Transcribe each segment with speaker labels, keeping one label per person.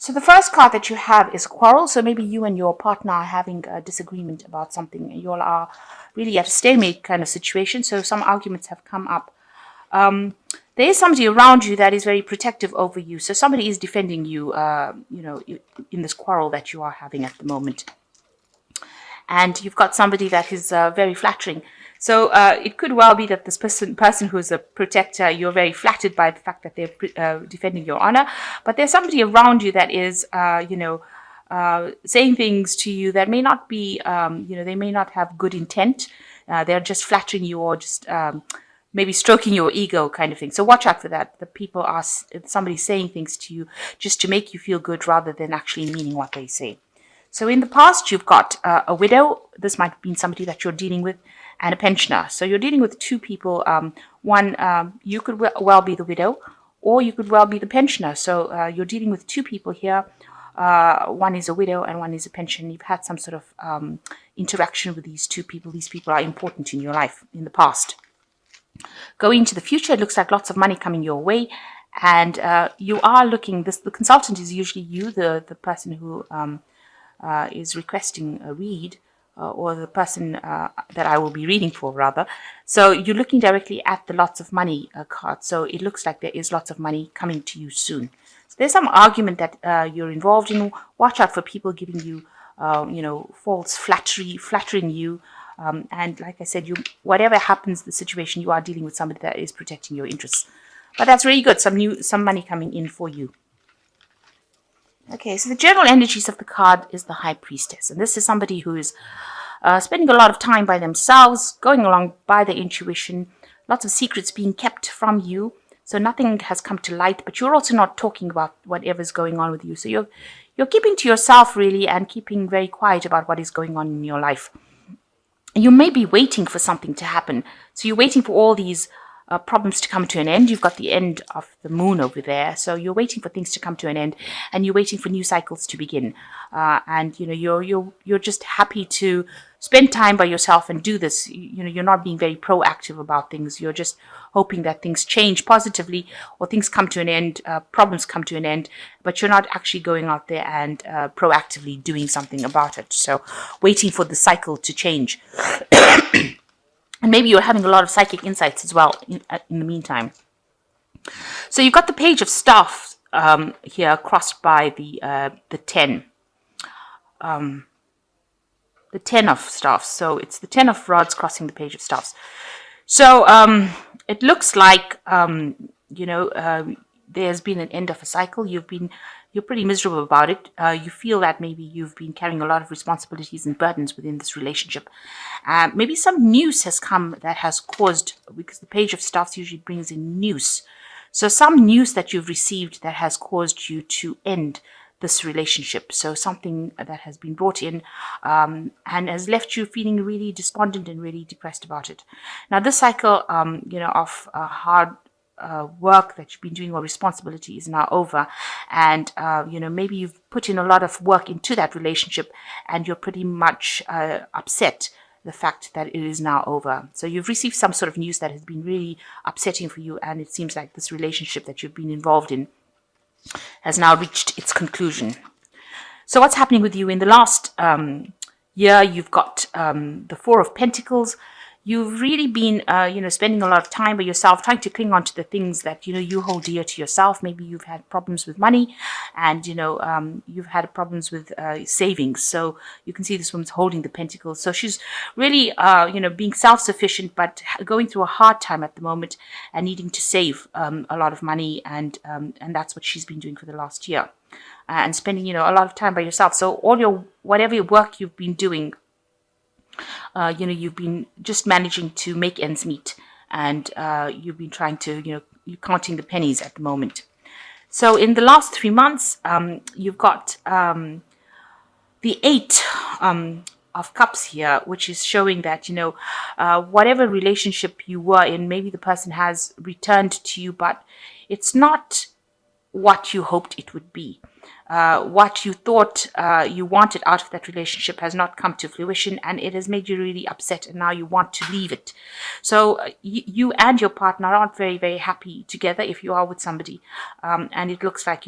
Speaker 1: So the first card that you have is quarrel. So maybe you and your partner are having a disagreement about something. You all are really at a stalemate kind of situation. So some arguments have come up. There is somebody around you that is very protective over you. So somebody is defending you, in this quarrel that you are having at the moment. And you've got somebody that is very flattering. So it could well be that this person who is a protector, you're very flattered by the fact that they're defending your honor. But there's somebody around you that is, saying things to you that may not be, they may not have good intent. They're just flattering you or just maybe stroking your ego kind of thing. So watch out for that. The people are somebody saying things to you just to make you feel good rather than actually meaning what they say. So in the past, you've got a widow. This might have been somebody that you're dealing with, and a pensioner. So you're dealing with two people. One, you could well be the widow, or you could well be the pensioner. So you're dealing with two people here. One is a widow and one is a pensioner. You've had some sort of interaction with these two people. These people are important in your life in the past. Going into the future, it looks like lots of money coming your way. And you are looking, the consultant is usually you, the person who is requesting a read, or the person that I will be reading for, rather. So you're looking directly at the lots of money card. So it looks like there is lots of money coming to you soon. So there's some argument that you're involved in. Watch out for people giving you, false flattering you. And like I said, whatever happens, the situation, you are dealing with somebody that is protecting your interests. But that's really good. Some money coming in for you. Okay, so the general energies of the card is the High Priestess. And this is somebody who is spending a lot of time by themselves, going along by their intuition, lots of secrets being kept from you. So nothing has come to light, but you're also not talking about whatever's going on with you. So you're keeping to yourself, really, and keeping very quiet about what is going on in your life. You may be waiting for something to happen. So you're waiting for all these problems to come to an end. You've got the end of the moon over there. So you're waiting for things to come to an end, and you're waiting for new cycles to begin. And you're just happy to spend time by yourself and do this. You're not being very proactive about things. You're just hoping that things change positively, or things come to an end, problems come to an end, but you're not actually going out there and proactively doing something about it. So waiting for the cycle to change. And maybe you're having a lot of psychic insights as well in the meantime. So you've got the Page of Staff here crossed by the 10. The 10 of Staffs. So it's the 10 of Rods crossing the Page of Staffs. So it looks like, there's been an end of a cycle. You're pretty miserable about it. You feel that maybe you've been carrying a lot of responsibilities and burdens within this relationship. Maybe some news has come that has caused, because the Page of Staffs usually brings in news. So some news that you've received that has caused you to end this relationship. So something that has been brought in and has left you feeling really despondent and really depressed about it. Now this cycle, of hard work that you've been doing or responsibility is now over, and maybe you've put in a lot of work into that relationship, and you're pretty much upset the fact that it is now over. So you've received some sort of news that has been really upsetting for you, and it seems like this relationship that you've been involved in has now reached its conclusion. So what's happening with you in the last year? You've got the Four of Pentacles. You've really been, spending a lot of time by yourself, trying to cling on to the things that, you hold dear to yourself. Maybe you've had problems with money, and, you've had problems with savings. So you can see this woman's holding the pentacles. So she's really, being self-sufficient, but going through a hard time at the moment and needing to save a lot of money. And that's what she's been doing for the last year. And spending, a lot of time by yourself. So whatever work you've been doing, you've been just managing to make ends meet, and you've been trying to, you're counting the pennies at the moment. So in the last 3 months, you've got the 8 of Cups here, which is showing that, whatever relationship you were in, maybe the person has returned to you, but it's not what you hoped it would be. what you thought you wanted out of that relationship has not come to fruition, and it has made you really upset, and now you want to leave it. So you and your partner aren't very, very happy together if you are with somebody. And it looks like,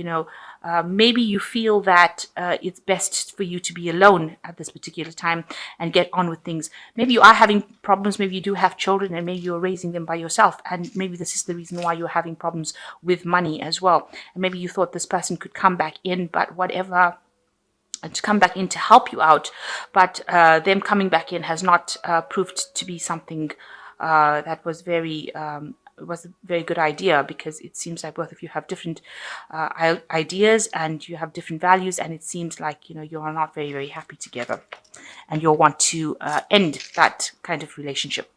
Speaker 1: maybe you feel that it's best for you to be alone at this particular time and get on with things. Maybe you are having problems. Maybe you do have children and maybe you're raising them by yourself. And maybe this is the reason why you're having problems with money as well. And maybe you thought this person could come back in, but whatever, to come back in to help you out. But them coming back in has not proved to be something that was was a very good idea, because it seems like both of you have different ideas and you have different values, and it seems like you are not very, very happy together, and you'll want to end that kind of relationship.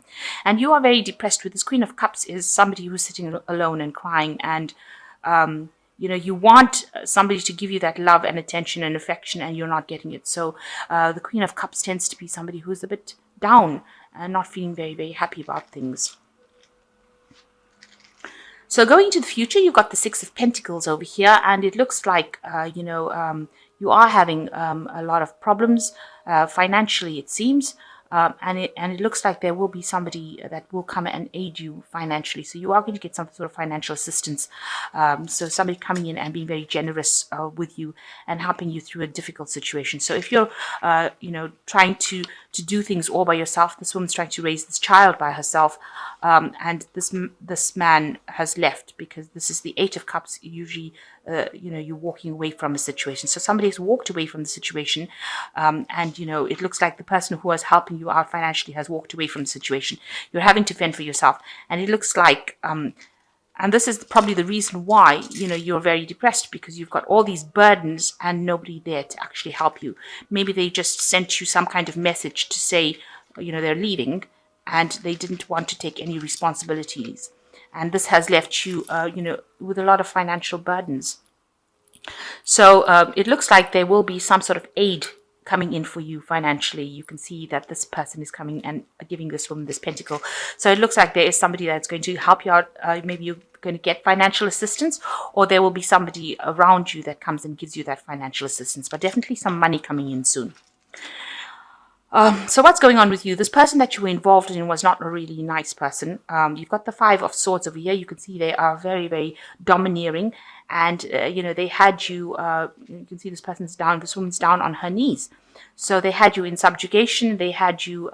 Speaker 1: And you are very depressed. With this Queen of Cups is somebody who's sitting alone and crying, and you want somebody to give you that love and attention and affection, and you're not getting it. So the Queen of Cups tends to be somebody who's a bit down and not feeling very, very happy about things. So going into the future, you've got the Six of Pentacles over here, and it looks like, you are having a lot of problems financially, it seems. And it looks like there will be somebody that will come and aid you financially. So you are going to get some sort of financial assistance. So somebody coming in and being very generous with you and helping you through a difficult situation. So if you're, trying to do things all by yourself, this woman's trying to raise this child by herself, and this man has left, because this is the Eight of Cups. Usually, you're walking away from a situation. So somebody has walked away from the situation, and it looks like the person who was helping you out financially has walked away from the situation. You're having to fend for yourself, and it looks like, and this is probably the reason why you're very depressed, because you've got all these burdens and nobody there to actually help you. Maybe they just sent you some kind of message to say they're leaving, and they didn't want to take any responsibilities. And this has left you, with a lot of financial burdens. So it looks like there will be some sort of aid coming in for you financially. You can see that this person is coming and giving this woman this pentacle. So it looks like there is somebody that's going to help you out. Maybe you're going to get financial assistance, or there will be somebody around you that comes and gives you that financial assistance. But definitely some money coming in soon. So what's going on with you? This person that you were involved in was not a really nice person. You've got the Five of Swords over here. You can see they are very, very domineering. And, they had you, you can see this woman's down on her knees. So they had you in subjugation. They had you,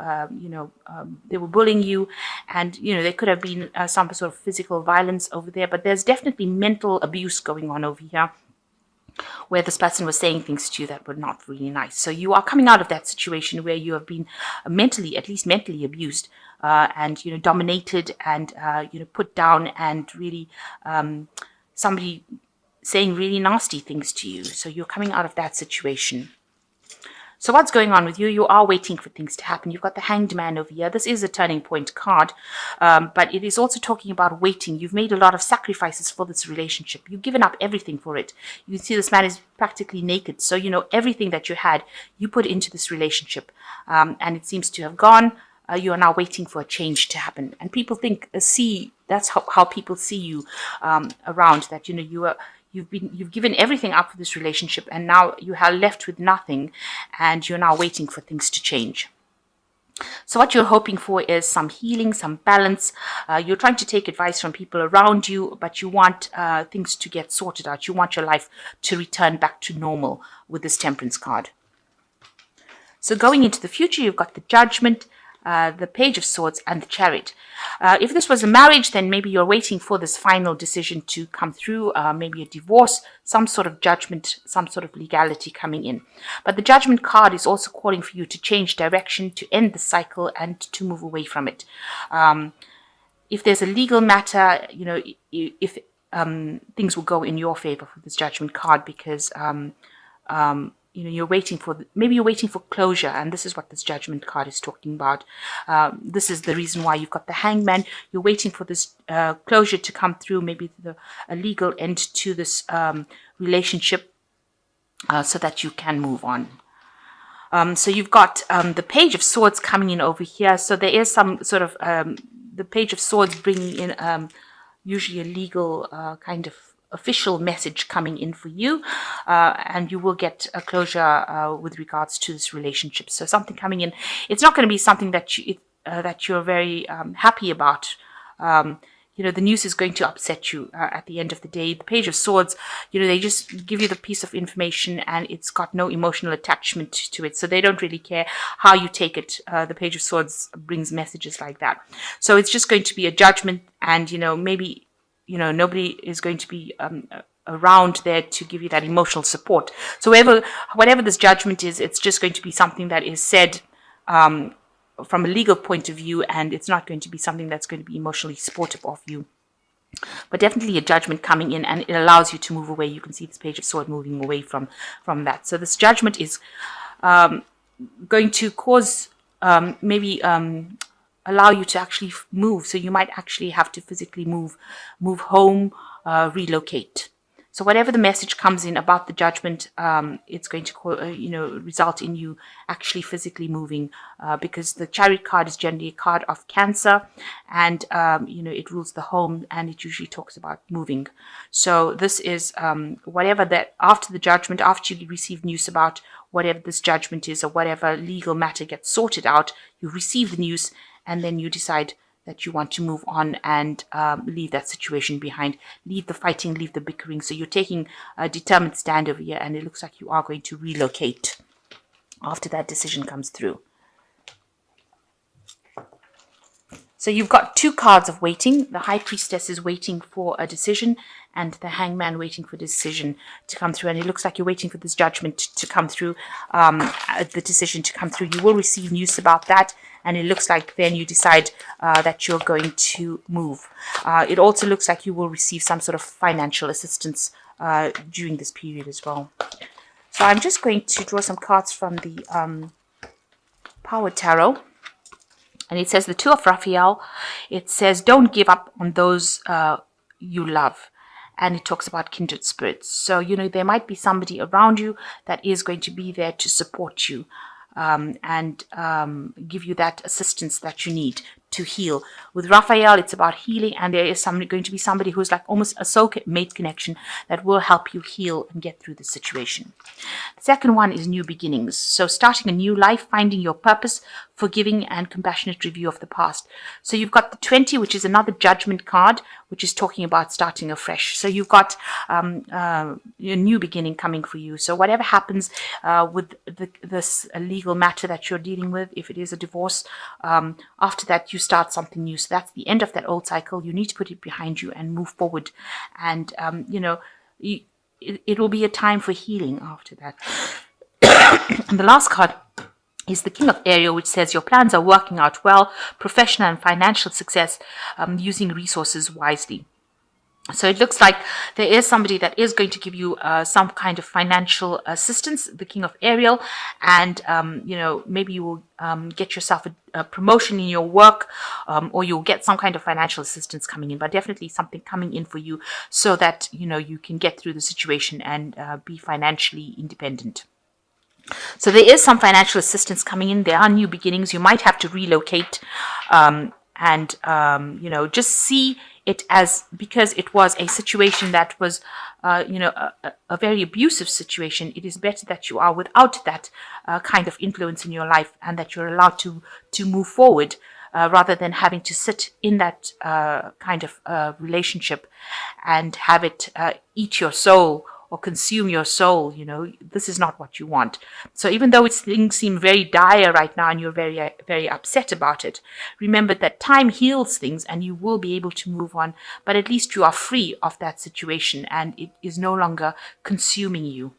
Speaker 1: they were bullying you. And, there could have been some sort of physical violence over there. But there's definitely mental abuse going on over here, where this person was saying things to you that were not really nice. So you are coming out of that situation where you have been at least mentally abused, and, dominated and, put down, and really somebody saying really nasty things to you. So you're coming out of that situation. So what's going on with you? You are waiting for things to happen. You've got the Hanged Man over here. This is a turning point card, but it is also talking about waiting. You've made a lot of sacrifices for this relationship. You've given up everything for it. You can see this man is practically naked. So, everything that you had, you put into this relationship, and it seems to have gone. You are now waiting for a change to happen. And people that's how people see you around, that, you've given everything up for this relationship, and now you are left with nothing, and you're now waiting for things to change. So what you're hoping for is some healing, some balance. You're trying to take advice from people around you, but you want things to get sorted out. You want your life to return back to normal with this Temperance card. So going into the future, you've got the Judgment, the Page of Swords, and the Chariot. If this was a marriage, then maybe you're waiting for this final decision to come through, maybe a divorce, some sort of judgment, some sort of legality coming in. But the Judgment card is also calling for you to change direction, to end the cycle, and to move away from it. If there's a legal matter, if things will go in your favor for this Judgment card, because you're waiting for closure, and this is what this Judgment card is talking about. This is the reason why you've got the Hangman. You're waiting for this closure to come through, maybe a legal end to this relationship, so that you can move on. So you've got the Page of Swords coming in over here. So there is some sort of the Page of Swords bringing in usually a legal kind of official message coming in for you, and you will get a closure with regards to this relationship. So something coming in. It's not going to be something that you're very happy about. The news is going to upset you at the end of the day. The Page of Swords, they just give you the piece of information and it's got no emotional attachment to it. So they don't really care how you take it. The Page of Swords brings messages like that. So it's just going to be a judgment, and, maybe, nobody is going to be around there to give you that emotional support. So whatever this judgment is, it's just going to be something that is said from a legal point of view, and it's not going to be something that's going to be emotionally supportive of you. But definitely a judgment coming in, and it allows you to move away. You can see this Page of Swords moving away from that. So this judgment is going to cause maybe allow you to actually move. So you might actually have to physically move home, relocate. So whatever the message comes in about the judgment, it's going to result in you actually physically moving, because the Chariot card is generally a card of Cancer, and it rules the home, and it usually talks about moving. So this is whatever that, after the judgment, after you receive news about whatever this judgment is or whatever legal matter gets sorted out, you receive the news, and then you decide that you want to move on and leave that situation behind, leave the fighting, leave the bickering. So you're taking a determined stand over here, and it looks like you are going to relocate after that decision comes through. So you've got two cards of waiting. The High Priestess is waiting for a decision, and the Hangman waiting for a decision to come through. And it looks like you're waiting for this judgment to come through, the decision to come through. You will receive news about that, and it looks like then you decide that you're going to move. It also looks like you will receive some sort of financial assistance during this period as well. So I'm just going to draw some cards from the Power Tarot. And it says the Two of Raphael. It says, don't give up on those you love. And it talks about kindred spirits. So, there might be somebody around you that is going to be there to support you and give you that assistance that you need to heal. With Raphael, it's about healing, and there is going to be somebody who's like almost a soulmate connection that will help you heal and get through the situation. The second one is new beginnings. So starting a new life, finding your purpose, forgiving and compassionate review of the past. So you've got the 20, which is another judgment card, which is talking about starting afresh. So you've got a new beginning coming for you. So whatever happens with this legal matter that you're dealing with, if it is a divorce, after that you start something new. So that's the end of that old cycle. You need to put it behind you and move forward. And, it will be a time for healing after that. And the last card is the King of Ariel, which says your plans are working out well, professional and financial success, using resources wisely. So it looks like there is somebody that is going to give you some kind of financial assistance, the King of Ariel, and maybe you will get yourself a promotion in your work, or you'll get some kind of financial assistance coming in, but definitely something coming in for you so that you can get through the situation and be financially independent. So there is some financial assistance coming in. There are new beginnings. You might have to relocate, and just see it as, because it was a situation that was, a very abusive situation. It is better that you are without that kind of influence in your life, and that you're allowed to move forward, rather than having to sit in that kind of relationship and have it eat your soul or consume your soul. This is not what you want. So even though things seem very dire right now and you're very, very upset about it, remember that time heals things and you will be able to move on, but at least you are free of that situation and it is no longer consuming you.